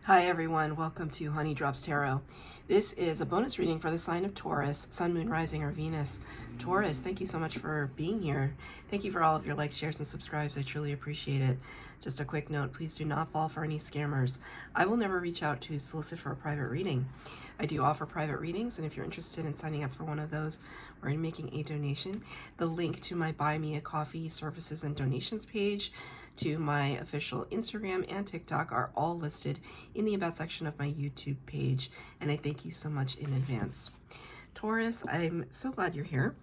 Hi everyone, welcome to Honey Drops Tarot. This is a bonus reading for the sign of Taurus, Sun, Moon, Rising, or Venus. Taurus, thank you so much for being here. Thank you for all of your likes, shares, and subscribes. I truly appreciate it. Just a quick note, please do not fall for any scammers. I will never reach out to solicit for a private reading. I do offer private readings, and if you're interested in signing up for one of those or in making a donation, the link to my Buy Me a Coffee services and donations page, to my official Instagram and TikTok are all listed in the About section of my YouTube page, and I thank you so much in advance. Taurus, I'm so glad you're here.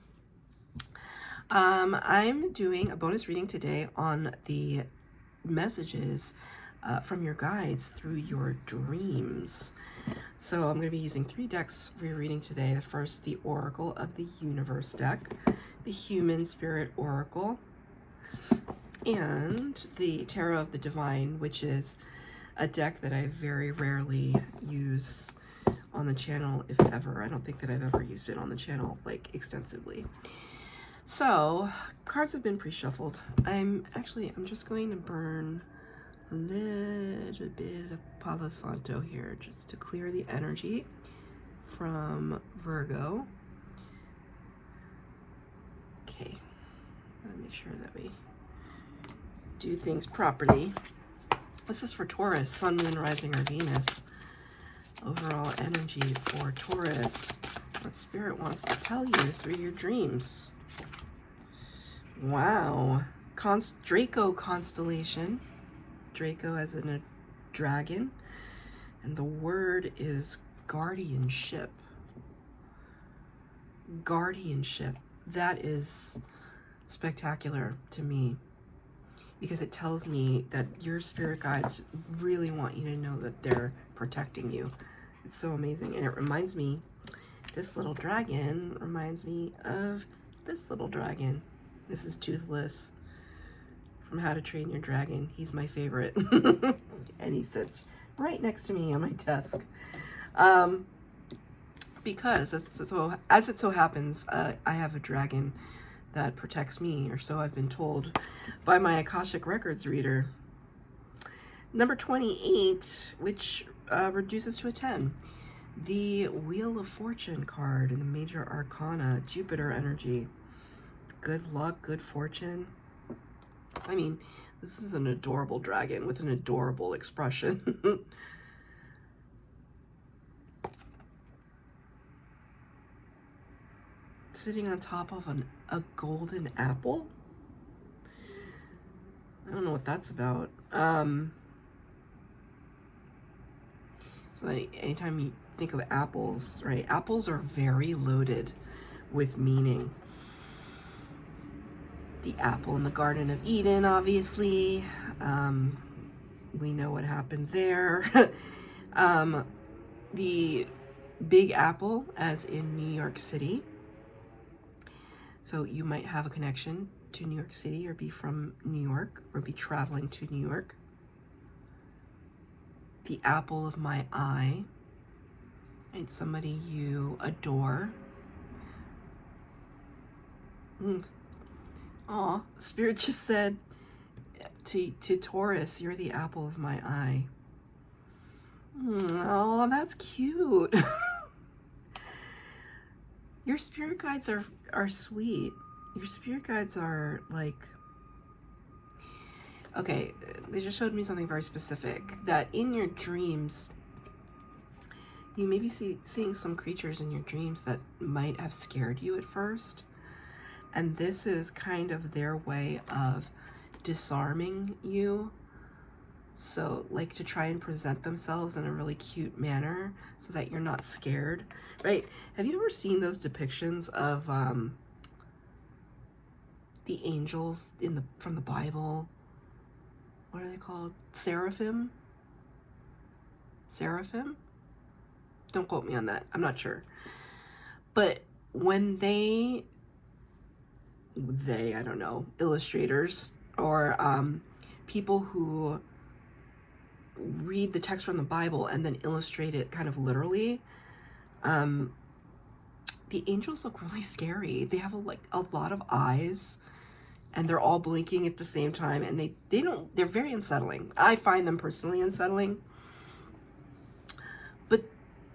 I'm doing a bonus reading today on the messages from your guides through your dreams. So I'm going to be using 3 decks for your reading today. The first, the Oracle of the Universe deck, the Human Spirit Oracle, and the Tarot of the Divine, which is a deck that I very rarely use on the channel, if ever. I don't think that I've ever used it on the channel, like, extensively. So, cards have been pre-shuffled. I'm just going to burn a little bit of Palo Santo here, just to clear the energy from Virgo. Okay, gotta make sure that we do things properly. This is for Taurus, Sun, Moon, Rising, or Venus. Overall energy for Taurus. What Spirit wants to tell you through your dreams. Wow. Draco constellation. Draco as in a dragon. And the word is guardianship. Guardianship. That is spectacular to me, because it tells me that your spirit guides really want you to know that they're protecting you. It's so amazing. And it reminds me, this little dragon reminds me of this little dragon. This is Toothless from How to Train Your Dragon. He's my favorite. And he sits right next to me on my desk. Because as it so happens, I have a dragon that protects me, or so I've been told by my Akashic Records reader. Number 28, which reduces to a 10. The Wheel of Fortune card in the Major Arcana, Jupiter energy. Good luck, good fortune. I mean, this is an adorable dragon with an adorable expression. Sitting on top of a golden apple. I don't know what that's about. So anytime you think of apples, right? Apples are very loaded with meaning. The apple in the Garden of Eden, obviously. We know what happened there. The Big Apple, as in New York City. So you might have a connection to New York City, or be from New York, or be traveling to New York. The apple of my eye. It's somebody you adore. Aw, Spirit just said to Taurus, you're the apple of my eye. Oh, that's cute. Your spirit guides are sweet. Your spirit guides are like, okay, they just showed me something very specific, that in your dreams, you may be seeing some creatures in your dreams that might have scared you at first. And this is kind of their way of disarming you. So, like, to try and present themselves in a really cute manner so that you're not scared, right? Have you ever seen those depictions of the angels from the Bible? What are they called? Seraphim? Seraphim? Don't quote me on that. I'm not sure. But when I don't know, illustrators or people who read the text from the Bible and then illustrate it kind of literally, the angels look really scary. They have a lot of eyes, and they're all blinking at the same time, and they're very unsettling. I find them personally unsettling.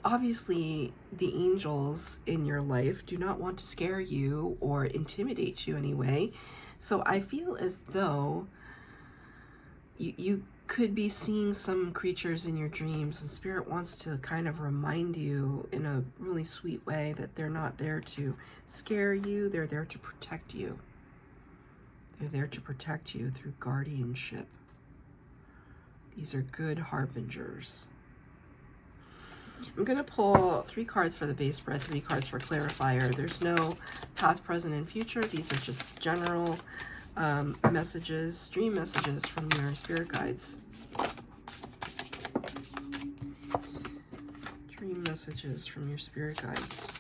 obviously the angels in your life do not want to scare you or intimidate you anyway. So I feel as though you could be seeing some creatures in your dreams, and Spirit wants to kind of remind you in a really sweet way that they're not there to scare you, they're there to protect you. They're there to protect you through guardianship. These are good harbingers. I'm going to pull 3 cards for the base spread, 3 cards for clarifier. There's no past, present, and future. These are just general messages, dream messages from your spirit guides. Dream messages from your spirit guides.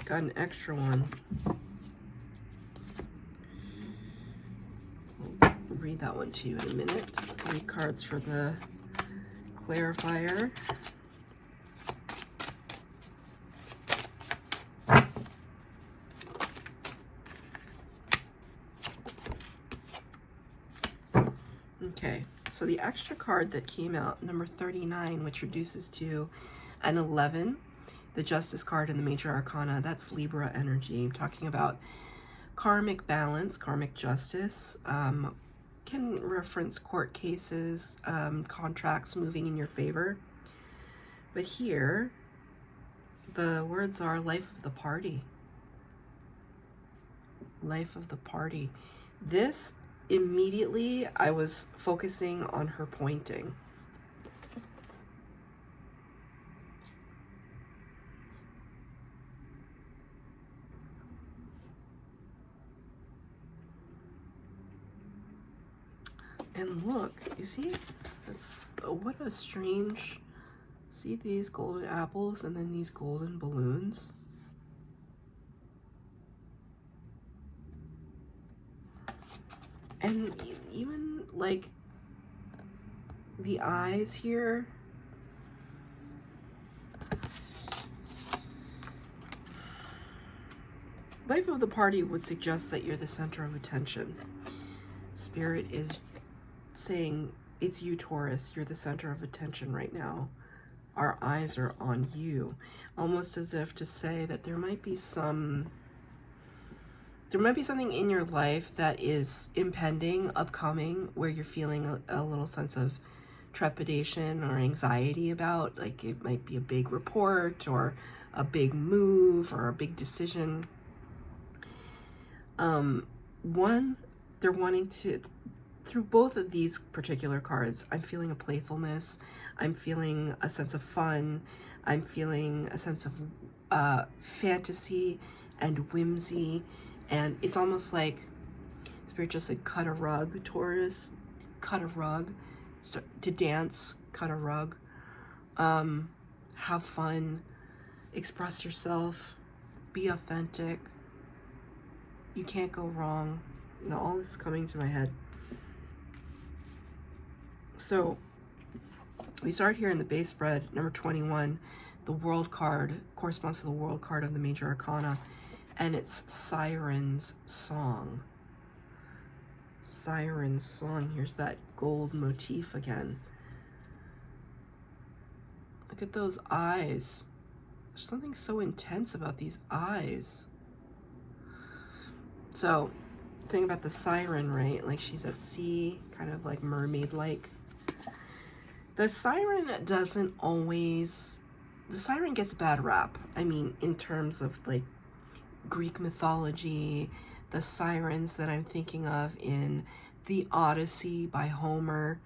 Got an extra one. I'll read that one to you in a minute. 3 cards for the clarifier. Okay, so the extra card that came out, number 39, which reduces to an 11, the Justice card in the Major Arcana, that's Libra energy. I'm talking about karmic balance, karmic justice, can reference court cases, contracts moving in your favor. But here, the words are life of the party. Life of the party. This, immediately, I was focusing on her pointing. And look, you see, that's what a strange, see these golden apples and then these golden balloons. And even like the eyes here, life of the party would suggest that you're the center of attention. Spirit is saying, it's you, Taurus, you're the center of attention right now. Our eyes are on you. Almost as if to say that there might be something in your life that is impending, upcoming, where you're feeling a little sense of trepidation or anxiety about. Like it might be a big report or a big move or a big decision. They're wanting to, through both of these particular cards, I'm feeling a playfulness, I'm feeling a sense of fun, I'm feeling a sense of fantasy and whimsy, and it's almost like Spirit just said, cut a rug, Taurus, cut a rug, start to dance, cut a rug, have fun, express yourself, be authentic, you can't go wrong. Now all this is coming to my head. So we start here in the base spread, number 21. The World card corresponds to the World card of the Major Arcana, and it's Siren's Song. Siren's Song. Here's that gold motif again. Look at those eyes. There's something so intense about these eyes. So, thing about the siren, right? Like she's at sea, kind of like mermaid-like. The siren doesn't always, the siren gets a bad rap. I mean, in terms of like Greek mythology, the sirens that I'm thinking of in the Odyssey by Homer,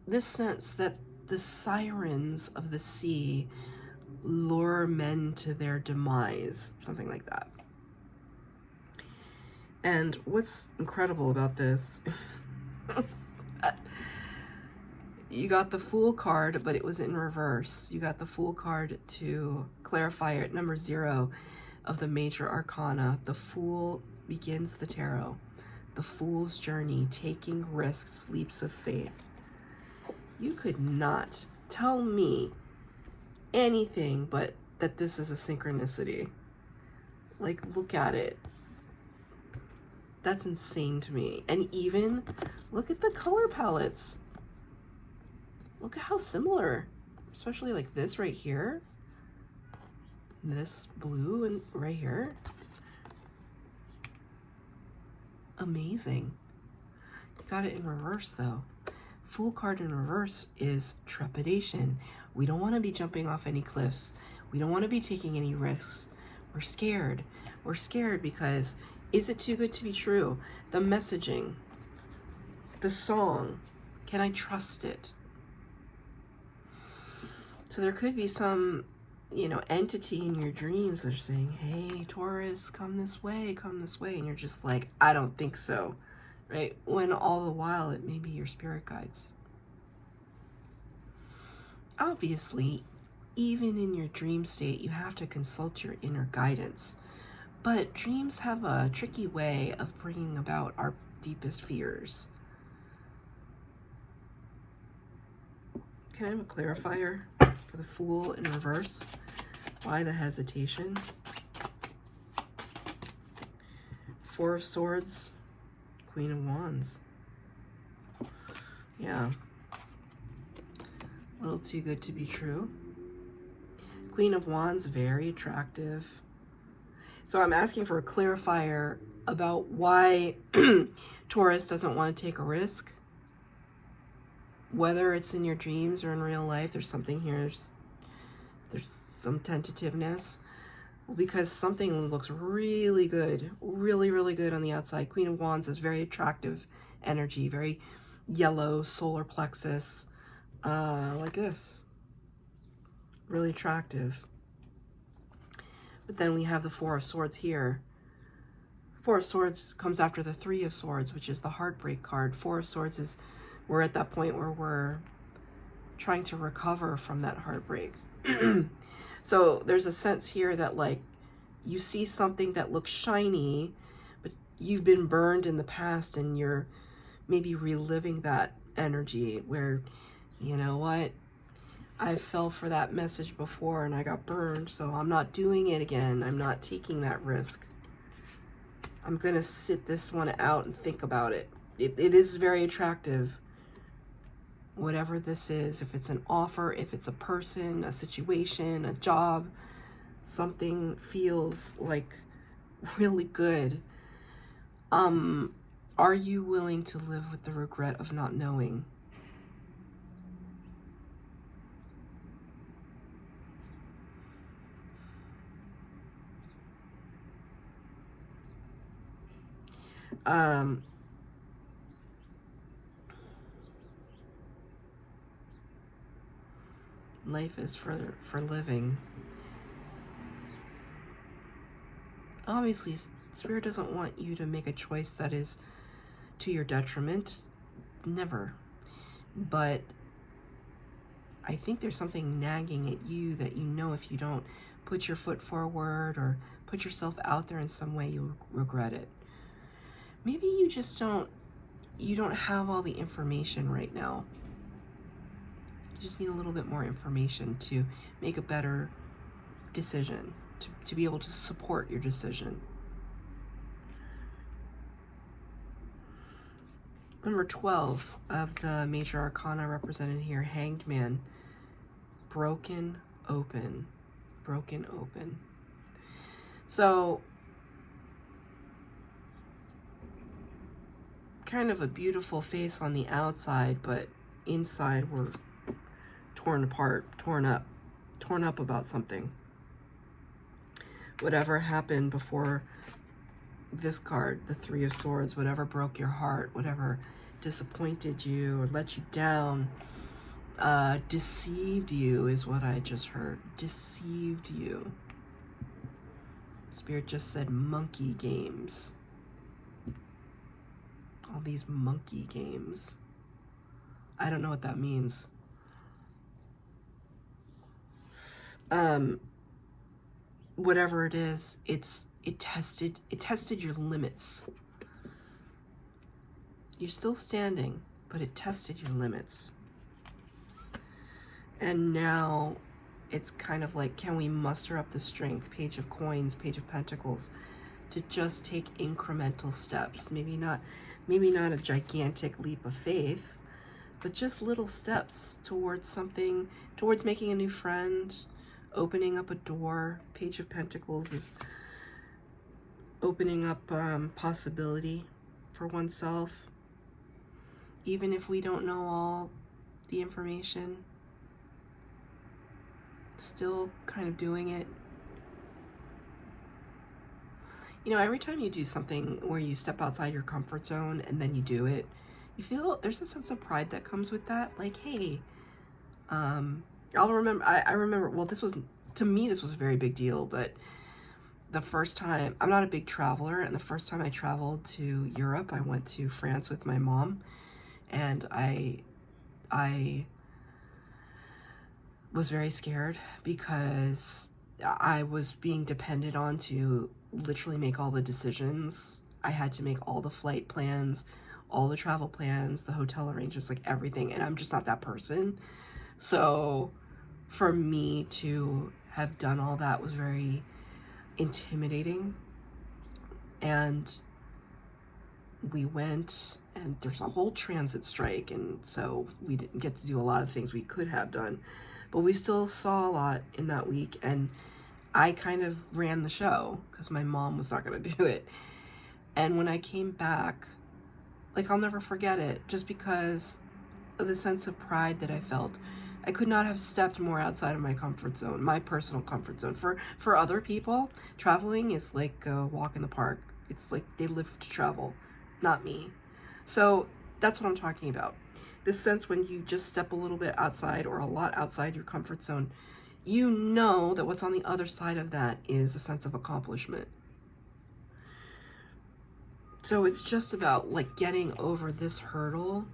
this sense that the sirens of the sea lure men to their demise, something like that. And what's incredible about this, you got the Fool card, but it was in reverse. You got the Fool card to clarify at number 0 of the Major Arcana. The Fool begins the tarot. The Fool's journey, taking risks, leaps of faith. You could not tell me anything but that this is a synchronicity. Like, look at it. That's insane to me. And even look at the color palettes. Look at how similar, especially like this right here. This blue and right here. Amazing. Got it in reverse though. Fool card in reverse is trepidation. We don't want to be jumping off any cliffs. We don't want to be taking any risks. We're scared. We're scared because is it too good to be true? The messaging, the song, can I trust it? So there could be some, you know, entity in your dreams that are saying, hey, Taurus, come this way. And you're just like, I don't think so, right? When all the while it may be your spirit guides. Obviously, even in your dream state, you have to consult your inner guidance. But dreams have a tricky way of bringing about our deepest fears. Can I have a clarifier for the Fool in reverse? Why the hesitation? Four of Swords, Queen of Wands. Yeah. A little too good to be true. Queen of Wands, very attractive. So I'm asking for a clarifier about why Taurus doesn't want to take a risk. Whether it's in your dreams or in real life, there's something here. There's some tentativeness. Well, because something looks really good, really good on the outside. Queen of Wands is very attractive energy, very yellow, solar plexus, like this. Really attractive. But then we have the Four of Swords here. Four of Swords comes after the Three of Swords, which is the heartbreak card. Four of Swords is, we're at that point where we're trying to recover from that heartbreak. So there's a sense here that like you see something that looks shiny, but you've been burned in the past and you're maybe reliving that energy where, you know what, I fell for that message before and I got burned, so I'm not doing it again. I'm not taking that risk. I'm gonna sit this one out and think about it. It is very attractive. Whatever this is, if it's an offer, if it's a person, a situation, a job, something feels like really good. Are you willing to live with the regret of not knowing? Life is for living. Obviously, Spirit doesn't want you to make a choice that is to your detriment. Never. But I think there's something nagging at you that you know if you don't put your foot forward or put yourself out there in some way, you'll regret it. Maybe you just don't have all the information right now. You just need a little bit more information to make a better decision, to be able to support your decision. Number 12 of the major arcana represented here, Hanged Man. Broken open. Broken open. So, kind of a beautiful face on the outside, but inside we're torn apart, torn up about something. Whatever happened before this card, the Three of Swords, whatever broke your heart, whatever disappointed you or let you down, deceived you is what I just heard. Deceived you. Spirit just said monkey games. All these monkey games. I don't know what that means. Whatever it is, it tested your limits. You're still standing, but it tested your limits. And now it's kind of like, can we muster up the strength? Page of Coins, Page of Pentacles, to just take incremental steps. Maybe not a gigantic leap of faith, but just little steps towards something, towards making a new friend, opening up a door. Page of Pentacles is opening up possibility for oneself, even if we don't know all the information, still kind of doing it. You know, every time you do something where you step outside your comfort zone and then you do it, you feel there's a sense of pride that comes with that. Like, hey, I remember, well, to me, this was a very big deal, but the first time, I'm not a big traveler, and the first time I traveled to Europe, I went to France with my mom, and I was very scared because I was being depended on to literally make all the decisions. I had to make all the flight plans, all the travel plans, the hotel arrangements, like everything, and I'm just not that person. So for me to have done all that was very intimidating. And we went, and there's a whole transit strike, and so we didn't get to do a lot of things we could have done, but we still saw a lot in that week, and I kind of ran the show because my mom was not going to do it. And when I came back, like, I'll never forget it, just because of the sense of pride that I felt. I could not have stepped more outside of my comfort zone, my personal comfort zone. For other people, traveling is like a walk in the park. It's like they live to travel, not me. So that's what I'm talking about. This sense when you just step a little bit outside or a lot outside your comfort zone, you know that what's on the other side of that is a sense of accomplishment. So it's just about like getting over this hurdle,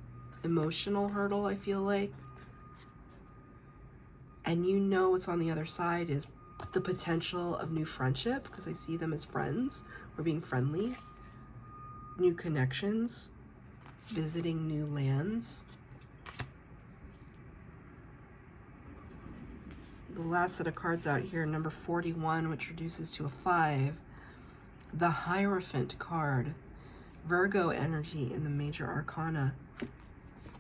emotional hurdle, I feel like. And you know what's on the other side is the potential of new friendship, because I see them as friends or being friendly, new connections, visiting new lands. The last set of cards out here, number 41, which reduces to a 5, the Hierophant card, Virgo energy in the major arcana.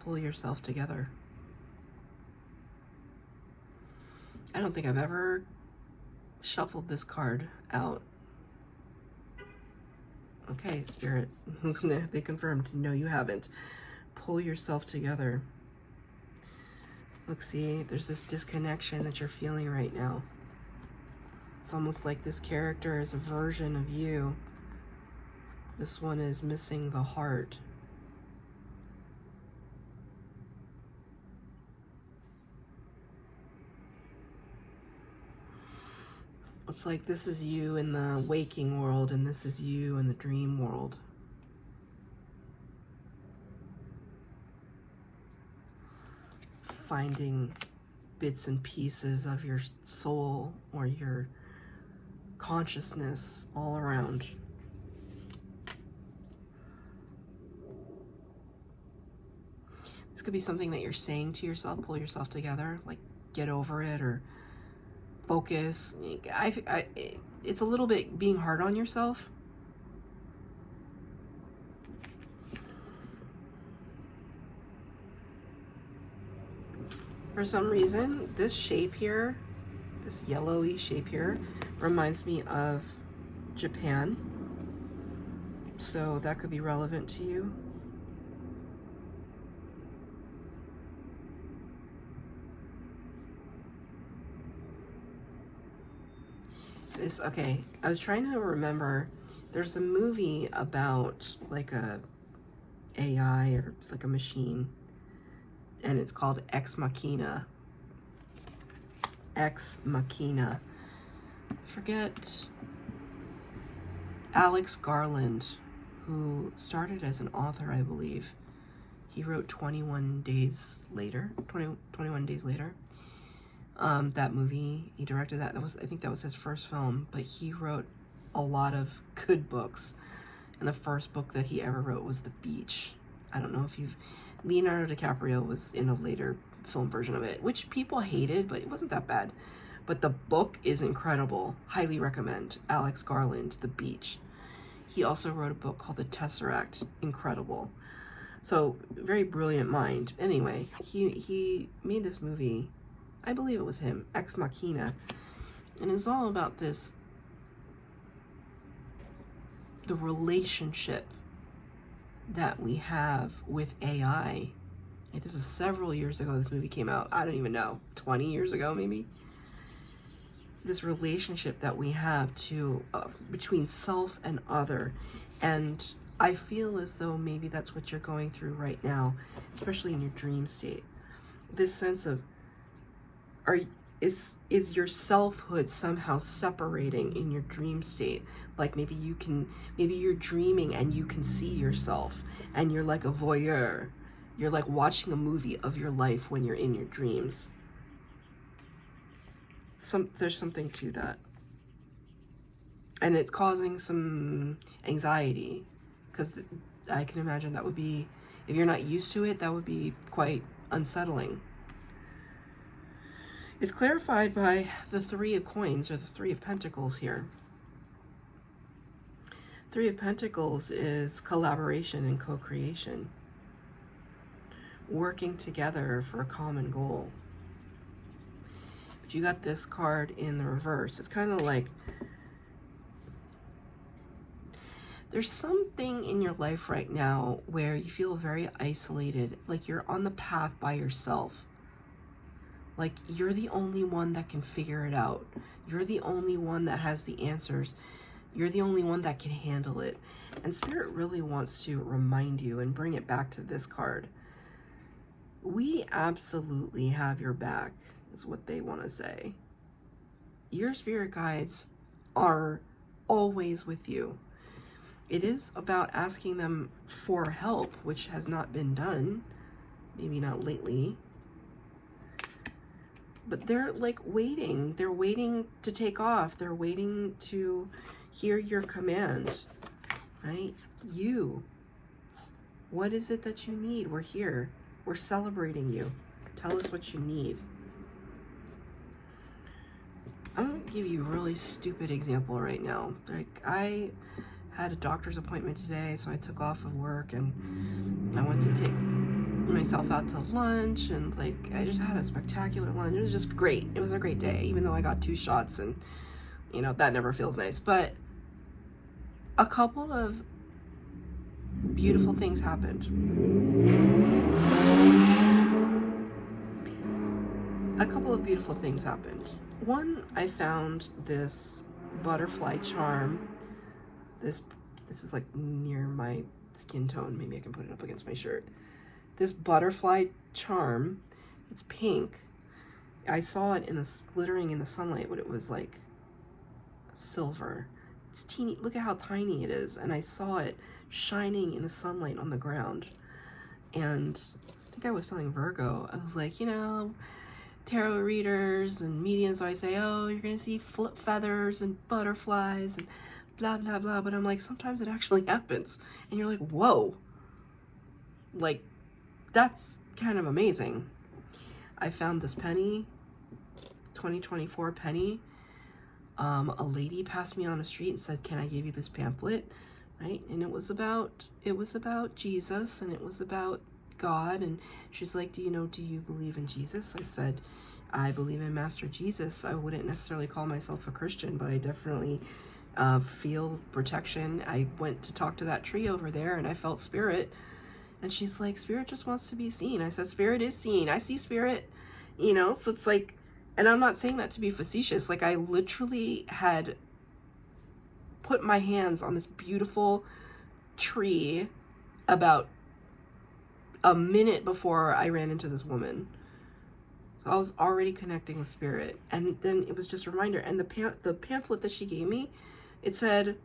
Pull yourself together. I don't think I've ever shuffled this card out. Okay, Spirit, they confirmed. No, you haven't. Pull yourself together. Look, see, there's this disconnection that you're feeling right now. It's almost like this character is a version of you. This one is missing the heart. It's like this is you in the waking world and this is you in the dream world. Finding bits and pieces of your soul or your consciousness all around. This could be something that you're saying to yourself, pull yourself together, like get over it or focus. It's a little bit being hard on yourself. For some reason, this shape here, this yellowy shape here, reminds me of Japan. So that could be relevant to you. Okay, I was trying to remember, there's a movie about like a AI or like a machine, and it's called Ex Machina. Ex Machina. Forget Alex Garland, who started as an author, I believe. He wrote 21 Days Later. That movie, he directed that. I think that was his first film, but he wrote a lot of good books. And the first book that he ever wrote was The Beach. I don't know if Leonardo DiCaprio was in a later film version of it, which people hated, but it wasn't that bad. But the book is incredible. Highly recommend. Alex Garland, The Beach. He also wrote a book called The Tesseract. Incredible. So, very brilliant mind. Anyway, he made this movie, I believe it was him, Ex Machina, and it's all about this, the relationship that we have with AI. This is several years ago this movie came out. I don't even know, 20 years ago maybe. This relationship that we have to between self and other, and I feel as though maybe that's what you're going through right now, especially in your dream state. This sense of, is your selfhood somehow separating in your dream state? Like maybe you're dreaming and you can see yourself, and you're like a voyeur. You're like watching a movie of your life when you're in your dreams. There's something to that. And it's causing some anxiety, because I can imagine that would be, if you're not used to it, that would be quite unsettling. It's clarified by the Three of Coins, or the Three of Pentacles here. Three of Pentacles is collaboration and co-creation. Working together for a common goal. But you got this card in the reverse. It's kind of like there's something in your life right now where you feel very isolated, like you're on the path by yourself. Like you're the only one that can figure it out. You're the only one that has the answers. You're the only one that can handle it. And Spirit really wants to remind you and bring it back to this card. We absolutely have your back, is what they want to say. Your spirit guides are always with you. It is about asking them for help, which has not been done. Maybe not lately. But they're like waiting. They're waiting to take off. They're waiting to hear your command, right? You. What is it that you need? We're here. We're celebrating you. Tell us what you need. I'm going to give you a really stupid example right now. Like, I had a doctor's appointment today, so I took off of work and I went to take myself out to lunch, and like, I just had a spectacular lunch. It was just great. It was a great day, even though I got 2 shots, and you know, that never feels nice. But a couple of beautiful things happened. A couple of beautiful things happened. One, I found this butterfly charm. This is like near my skin tone. Maybe I can put it up against my shirt. This butterfly charm, it's pink. I saw it in the glittering in the sunlight, but it was like silver. It's teeny. Look at how tiny it is. And I saw it shining in the sunlight on the ground. And I think I was telling Virgo, I was like, you know, tarot readers and mediums always say, oh, you're going to see feathers and butterflies and blah, blah, blah. But I'm like, sometimes it actually happens. And you're like, whoa. Like, that's kind of amazing. I found this penny, 2024 penny. A lady passed me on the street and said, can I give you this pamphlet? Right? And it was about Jesus, and it was about God. And she's like, do you believe in Jesus? I said, I believe in Master Jesus. I wouldn't necessarily call myself a Christian, but I definitely feel protection. I went to talk to that tree over there, and I felt spirit. And she's like, spirit just wants to be seen. I said, spirit is seen. I see spirit, you know? So it's like, and I'm not saying that to be facetious. Like, I literally had put my hands on this beautiful tree about a minute before I ran into this woman. So I was already connecting with spirit. And then it was just a reminder. And the pamphlet that she gave me, it said,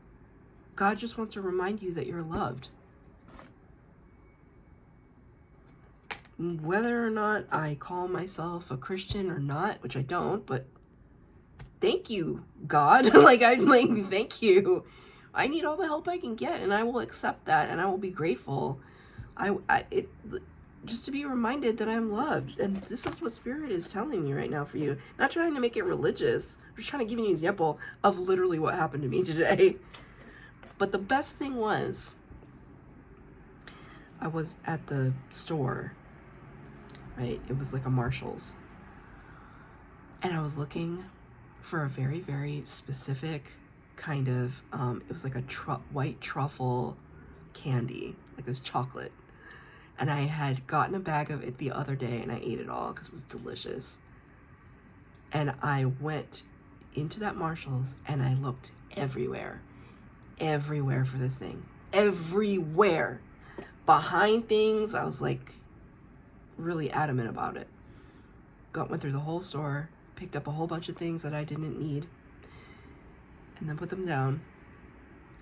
God just wants to remind you that you're loved. Whether or not I call myself a Christian or not, which I don't, but thank you, God. Thank you. I need all the help I can get, and I will accept that, and I will be grateful. Just to be reminded that I'm loved, and this is what Spirit is telling me right now for you. Not trying to make it religious. I'm just trying to give you an example of literally what happened to me today. But the best thing was, I was at the store, right? It was like a Marshall's. And I was looking for a very, very specific kind of, it was like a white truffle candy, like it was chocolate. And I had gotten a bag of it the other day and I ate it all because it was delicious. And I went into that Marshall's and I looked everywhere for this thing. Everywhere. Behind things, I was like really adamant about it. Went through the whole store, picked up a whole bunch of things that I didn't need, and then put them down.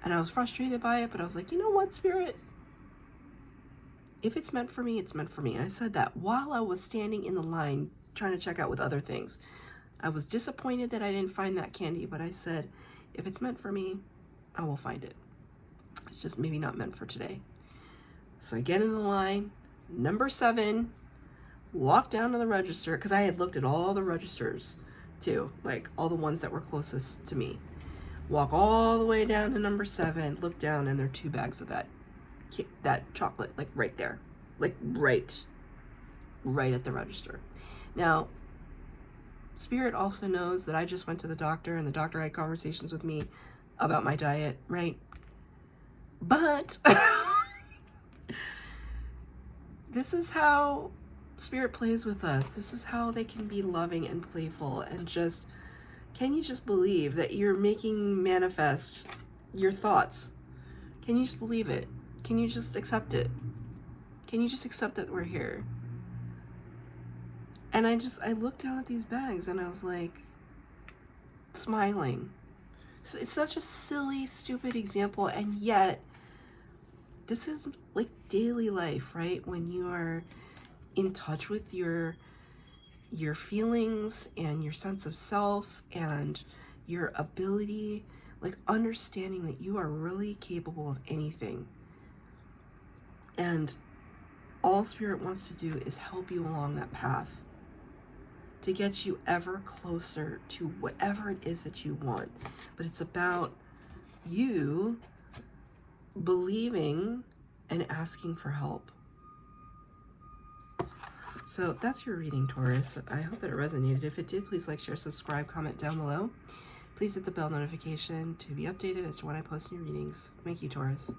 And I was frustrated by it, but I was like, you know what, Spirit? If it's meant for me, it's meant for me. And I said that while I was standing in the line trying to check out with other things. I was disappointed that I didn't find that candy, but I said, if it's meant for me, I will find it. It's just maybe not meant for today. So I get in the line, number 7, walk down to the register, because I had looked at all the registers too, like all the ones that were closest to me. Walk all the way down to number 7, look down, and there are 2 bags of that chocolate, like right there, like right at the register. Now, Spirit also knows that I just went to the doctor, and the doctor had conversations with me about my diet, right? But this is how Spirit plays with us. This is how they can be loving and playful and just, can you just believe that you're making manifest your thoughts? Can you just believe it? Can you just accept it? Can you just accept that we're here? And I looked down at these bags and I was like, smiling. So it's such a silly, stupid example, and yet this is like daily life, right? When you are in touch with your feelings and your sense of self and your ability, like understanding that you are really capable of anything. And all Spirit wants to do is help you along that path to get you ever closer to whatever it is that you want. But it's about you believing and asking for help. So that's your reading, Taurus. I hope that it resonated. If it did, please like, share, subscribe, comment down below. Please hit the bell notification to be updated as to when I post new readings. Thank you, Taurus.